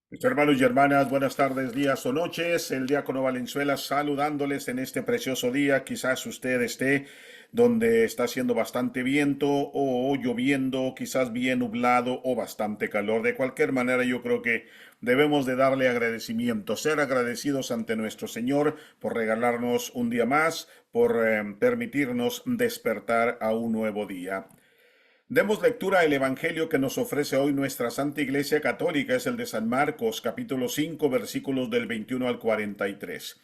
Mis hermanos y hermanas, buenas tardes, días o noches. El diácono Valenzuela saludándoles en este precioso día. Quizás usted esté donde está haciendo bastante viento o lloviendo, quizás bien nublado o bastante calor. De cualquier manera, yo creo que debemos de darle agradecimiento, ser agradecidos ante nuestro Señor por regalarnos un día más, por permitirnos despertar a un nuevo día. Demos lectura al Evangelio que nos ofrece hoy nuestra Santa Iglesia Católica, es el de San Marcos, capítulo 5, versículos del 21 al 43.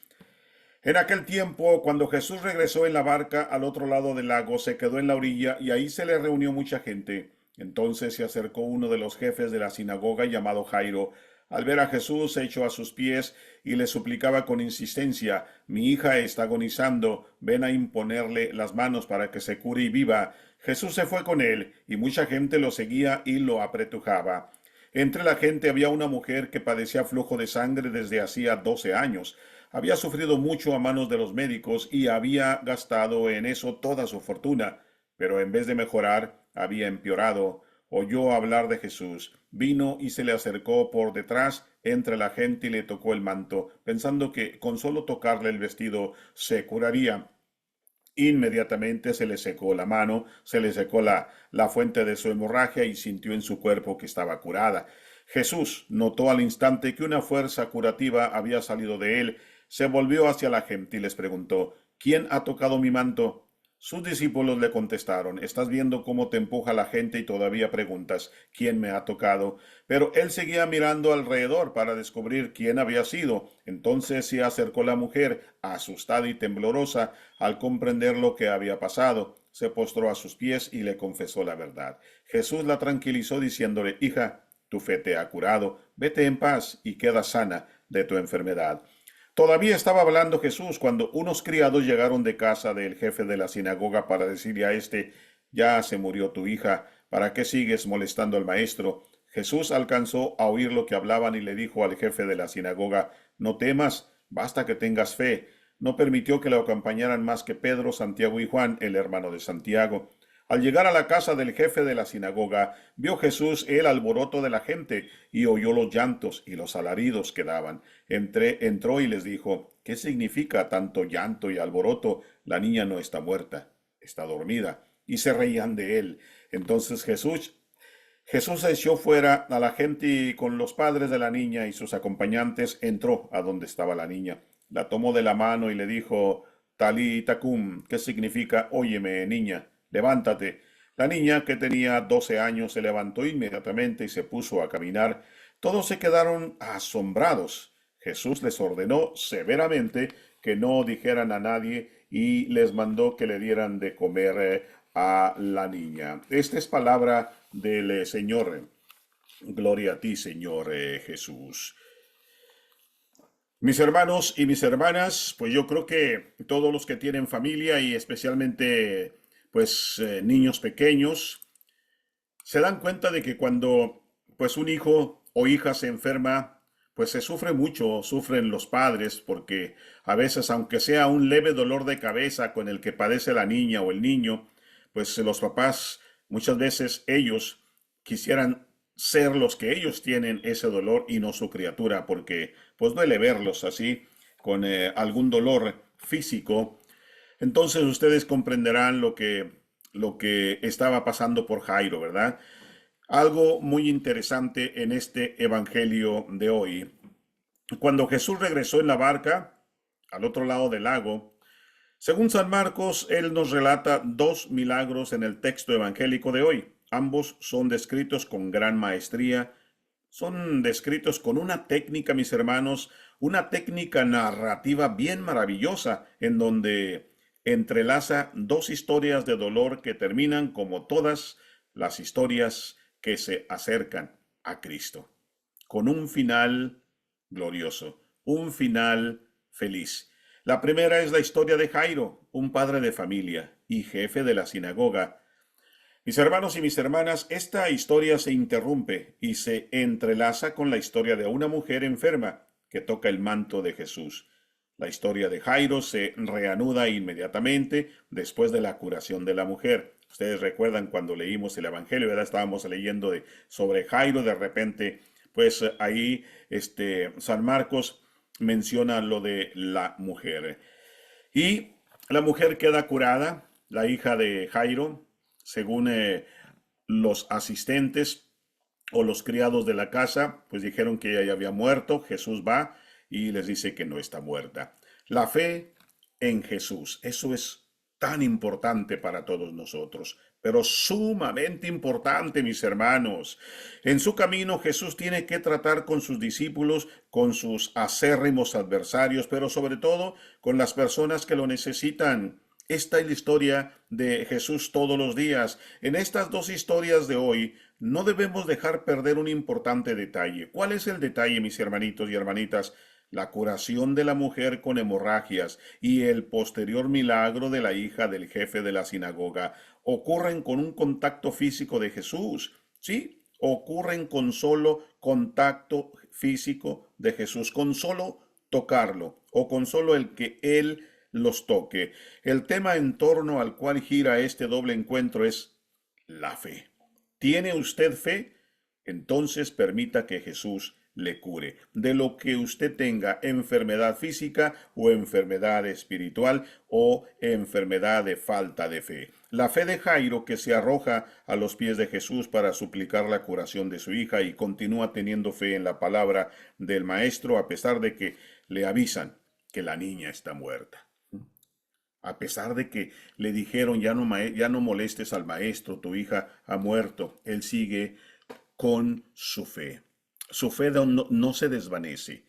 En aquel tiempo, cuando Jesús regresó en la barca al otro lado del lago, se quedó en la orilla y ahí se le reunió mucha gente. Entonces se acercó uno de los jefes de la sinagoga llamado Jairo. Al ver a Jesús, se echó a sus pies y le suplicaba con insistencia: Mi hija está agonizando, ven a imponerle las manos para que se cure y viva. Jesús se fue con él, y mucha gente lo seguía y lo apretujaba. Entre la gente había una mujer que padecía flujo de sangre desde hacía 12 años. Había sufrido mucho a manos de los médicos y había gastado en eso toda su fortuna, pero en vez de mejorar, había empeorado. Oyó hablar de Jesús, vino y se le acercó por detrás entre la gente y le tocó el manto, pensando que con solo tocarle el vestido se curaría. Inmediatamente se le secó la mano, se le secó la fuente de su hemorragia y sintió en su cuerpo que estaba curada. Jesús notó al instante que una fuerza curativa había salido de él, se volvió hacia la gente y les preguntó: ¿Quién ha tocado mi manto? Sus discípulos le contestaron: Estás viendo cómo te empuja la gente y todavía preguntas: ¿Quién me ha tocado? Pero él seguía mirando alrededor para descubrir quién había sido. Entonces se acercó la mujer, asustada y temblorosa, al comprender lo que había pasado. Se postró a sus pies y le confesó la verdad. Jesús la tranquilizó diciéndole: Hija, tu fe te ha curado, vete en paz y queda sana de tu enfermedad. Todavía estaba hablando Jesús cuando unos criados llegaron de casa del jefe de la sinagoga para decirle a éste: Ya se murió tu hija, ¿para qué sigues molestando al maestro? Jesús alcanzó a oír lo que hablaban y le dijo al jefe de la sinagoga: No temas, basta que tengas fe. No permitió que lo acompañaran más que Pedro, Santiago y Juan, el hermano de Santiago. Al llegar a la casa del jefe de la sinagoga, vio Jesús el alboroto de la gente y oyó los llantos y los alaridos que daban. Entró y les dijo: ¿Qué significa tanto llanto y alboroto? La niña no está muerta, está dormida. Y se reían de él. Entonces Jesús echó fuera a la gente y con los padres de la niña y sus acompañantes entró a donde estaba la niña. La tomó de la mano y le dijo: Talita cum, ¿qué significa óyeme, niña? Levántate. La niña, que tenía 12 años, se levantó inmediatamente y se puso a caminar. Todos se quedaron asombrados. Jesús les ordenó severamente que no dijeran a nadie y les mandó que le dieran de comer a la niña. Esta es palabra del Señor. Gloria a ti, Señor Jesús. Mis hermanos y mis hermanas, pues yo creo que todos los que tienen familia y especialmente pues niños pequeños se dan cuenta de que cuando pues un hijo o hija se enferma, pues se sufre mucho, sufren los padres, porque a veces, aunque sea un leve dolor de cabeza con el que padece la niña o el niño, pues los papás muchas veces ellos quisieran ser los que ellos tienen ese dolor y no su criatura, porque pues duele verlos así con algún dolor físico. Entonces ustedes comprenderán lo que estaba pasando por Jairo, ¿verdad? Algo muy interesante en este evangelio de hoy. Cuando Jesús regresó en la barca al otro lado del lago, según San Marcos, él nos relata dos milagros en el texto evangélico de hoy. Ambos son descritos con gran maestría, son descritos con una técnica, mis hermanos, una técnica narrativa bien maravillosa, en donde entrelaza dos historias de dolor que terminan como todas las historias que se acercan a Cristo, con un final glorioso, un final feliz. La primera es la historia de Jairo, un padre de familia y jefe de la sinagoga. Mis hermanos y mis hermanas, esta historia se interrumpe y se entrelaza con la historia de una mujer enferma que toca el manto de Jesús. La historia de Jairo se reanuda inmediatamente después de la curación de la mujer. Ustedes recuerdan cuando leímos el Evangelio, ¿verdad? Estábamos leyendo sobre Jairo, de repente pues ahí San Marcos menciona lo de la mujer. Y la mujer queda curada, la hija de Jairo, según los asistentes o los criados de la casa, pues dijeron que ella ya había muerto. Jesús va y les dice que no está muerta. La fe en Jesús, eso es tan importante para todos nosotros, pero sumamente importante, mis hermanos. En su camino Jesús tiene que tratar con sus discípulos, con sus acérrimos adversarios, pero sobre todo con las personas que lo necesitan. Esta es la historia de Jesús todos los días. En estas dos historias de hoy no debemos dejar perder un importante detalle. ¿Cuál es el detalle, mis hermanitos y hermanitas? La curación de la mujer con hemorragias y el posterior milagro de la hija del jefe de la sinagoga ocurren con un contacto físico de Jesús. ¿Sí? Ocurren con solo contacto físico de Jesús, con solo tocarlo o con solo el que Él los toque. El tema en torno al cual gira este doble encuentro es la fe. ¿Tiene usted fe? Entonces permita que Jesús le cure de lo que usted tenga, enfermedad física o enfermedad espiritual o enfermedad de falta de fe. La fe de Jairo, que se arroja a los pies de Jesús para suplicar la curación de su hija y continúa teniendo fe en la palabra del maestro a pesar de que le avisan que la niña está muerta. A pesar de que le dijeron ya no molestes al maestro, tu hija ha muerto, él sigue con su fe. Su fe no se desvanece.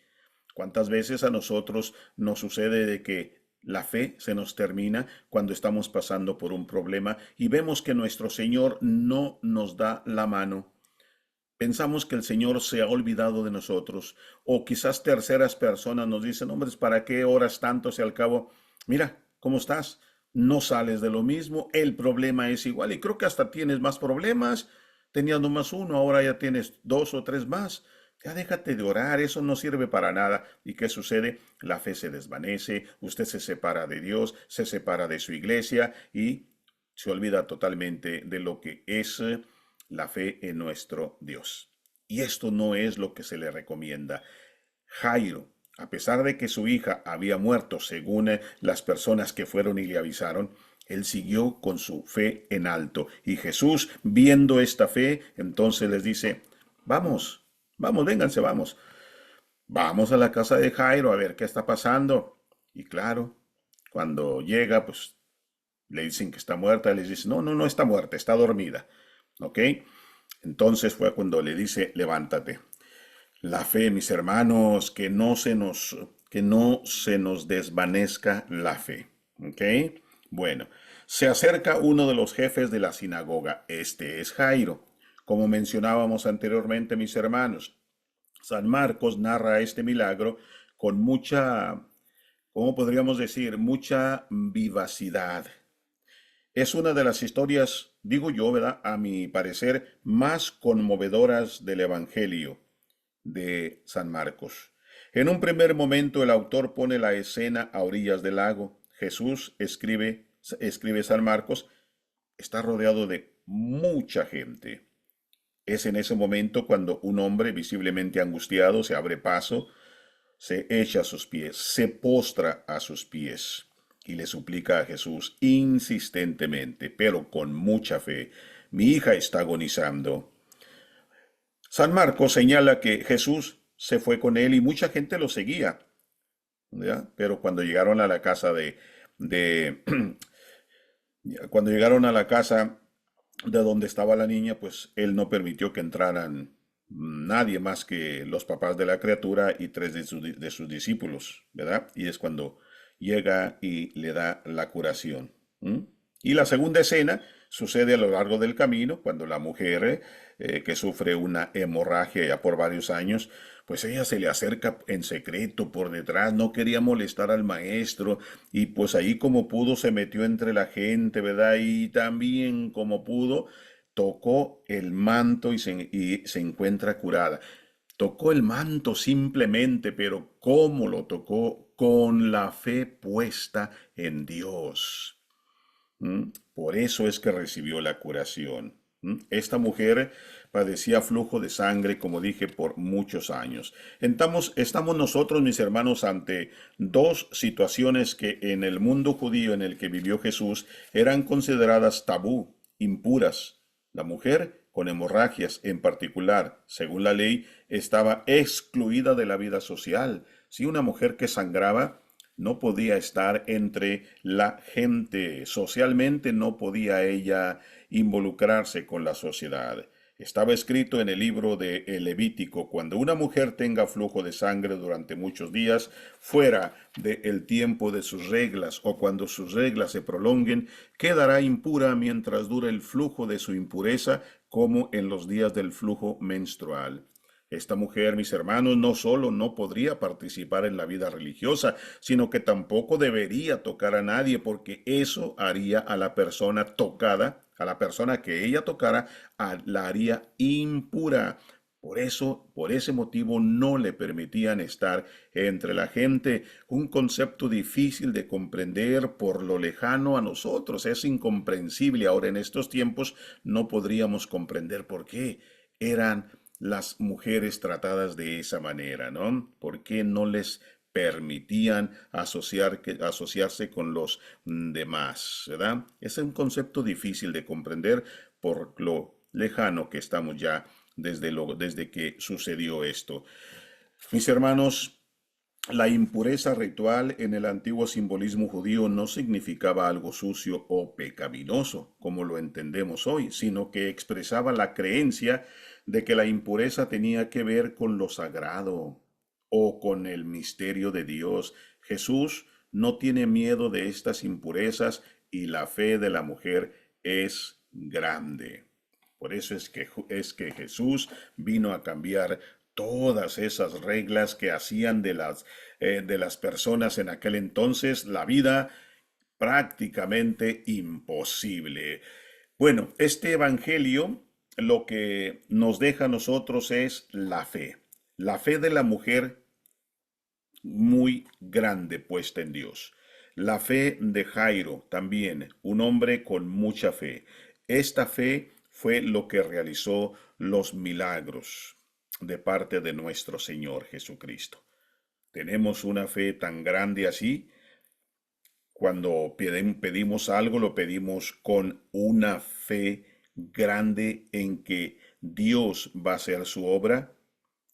¿Cuántas veces a nosotros nos sucede de que la fe se nos termina cuando estamos pasando por un problema y vemos que nuestro Señor no nos da la mano? Pensamos que el Señor se ha olvidado de nosotros o quizás terceras personas nos dicen, hombre, ¿para qué oras tanto si al cabo, mira, ¿cómo estás? No sales de lo mismo, el problema es igual y creo que hasta tienes más problemas, tenías nomás uno, ahora ya tienes dos o tres más. Ya déjate de orar, eso no sirve para nada. ¿Y qué sucede? La fe se desvanece, usted se separa de Dios, se separa de su iglesia y se olvida totalmente de lo que es la fe en nuestro Dios. Y esto no es lo que se le recomienda. Jairo, a pesar de que su hija había muerto según las personas que fueron y le avisaron, él siguió con su fe en alto. Y Jesús, viendo esta fe, entonces les dice, vamos, vamos, vénganse, vamos. Vamos a la casa de Jairo a ver qué está pasando. Y claro, cuando llega, pues le dicen que está muerta, les dice, no, no, no está muerta, está dormida. ¿Ok? Entonces fue cuando le dice, levántate. La fe, mis hermanos, que no se nos desvanezca la fe. ¿Ok? Bueno, se acerca uno de los jefes de la sinagoga. Este es Jairo. Como mencionábamos anteriormente, mis hermanos, San Marcos narra este milagro con mucha, ¿cómo podríamos decir? Mucha vivacidad. Es una de las historias, digo yo, ¿verdad? A mi parecer, más conmovedoras del Evangelio de San Marcos. En un primer momento el autor pone la escena a orillas del lago. Jesús escribe San Marcos, está rodeado de mucha gente. Es en ese momento cuando un hombre visiblemente angustiado se abre paso, se echa a sus pies, se postra a sus pies y le suplica a Jesús insistentemente, pero con mucha fe, mi hija está agonizando. San Marcos señala que Jesús se fue con él y mucha gente lo seguía, ¿ya? Pero cuando llegaron a la casa de cuando llegaron a la casa de donde estaba la niña, pues él no permitió que entraran nadie más que los papás de la criatura y tres de sus discípulos, ¿verdad? Y es cuando llega y le da la curación. ¿M? Y la segunda escena sucede a lo largo del camino, cuando la mujer que sufre una hemorragia ya por varios años, pues ella se le acerca en secreto por detrás, no quería molestar al maestro y pues ahí como pudo se metió entre la gente, ¿verdad? Y también como pudo tocó el manto y se encuentra curada. Tocó el manto simplemente, pero ¿cómo lo tocó? Con la fe puesta en Dios. ¿Mm? Por eso es que recibió la curación. Esta mujer padecía flujo de sangre, como dije, por muchos años. Estamos nosotros, mis hermanos, ante dos situaciones que en el mundo judío en el que vivió Jesús eran consideradas tabú, impuras. La mujer con hemorragias en particular, según la ley, estaba excluida de la vida social. Si una mujer que sangraba no podía estar entre la gente, socialmente no podía ella involucrarse con la sociedad. Estaba escrito en el libro de El Levítico, cuando una mujer tenga flujo de sangre durante muchos días, fuera del tiempo de sus reglas o cuando sus reglas se prolonguen, quedará impura mientras dure el flujo de su impureza, como en los días del flujo menstrual. Esta mujer, mis hermanos, no solo no podría participar en la vida religiosa, sino que tampoco debería tocar a nadie, porque eso haría a la persona tocada, a la persona que ella tocara, la haría impura. Por eso, por ese motivo, no le permitían estar entre la gente. Un concepto difícil de comprender por lo lejano a nosotros. Es incomprensible. Ahora en estos tiempos no podríamos comprender por qué eran las mujeres tratadas de esa manera, ¿no? ¿Por qué no les permitían asociarse con los demás, ¿verdad? Es un concepto difícil de comprender por lo lejano que estamos ya desde que sucedió esto. Mis hermanos, la impureza ritual en el antiguo simbolismo judío no significaba algo sucio o pecaminoso, como lo entendemos hoy, sino que expresaba la creencia de que la impureza tenía que ver con lo sagrado o con el misterio de Dios. Jesús no tiene miedo de estas impurezas y la fe de la mujer es grande. Por eso es que Jesús vino a cambiar todas esas reglas que hacían de las personas en aquel entonces la vida prácticamente imposible. Bueno, este evangelio lo que nos deja a nosotros es la fe de la mujer muy grande puesta en Dios. La fe de Jairo también, un hombre con mucha fe. Esta fe fue lo que realizó los milagros de parte de nuestro Señor Jesucristo. Tenemos una fe tan grande así, cuando pedimos algo, lo pedimos con una fe grande en que Dios va a hacer su obra.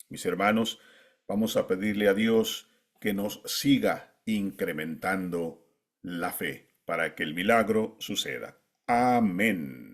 Mis hermanos, vamos a pedirle a Dios que nos siga incrementando la fe para que el milagro suceda. Amén.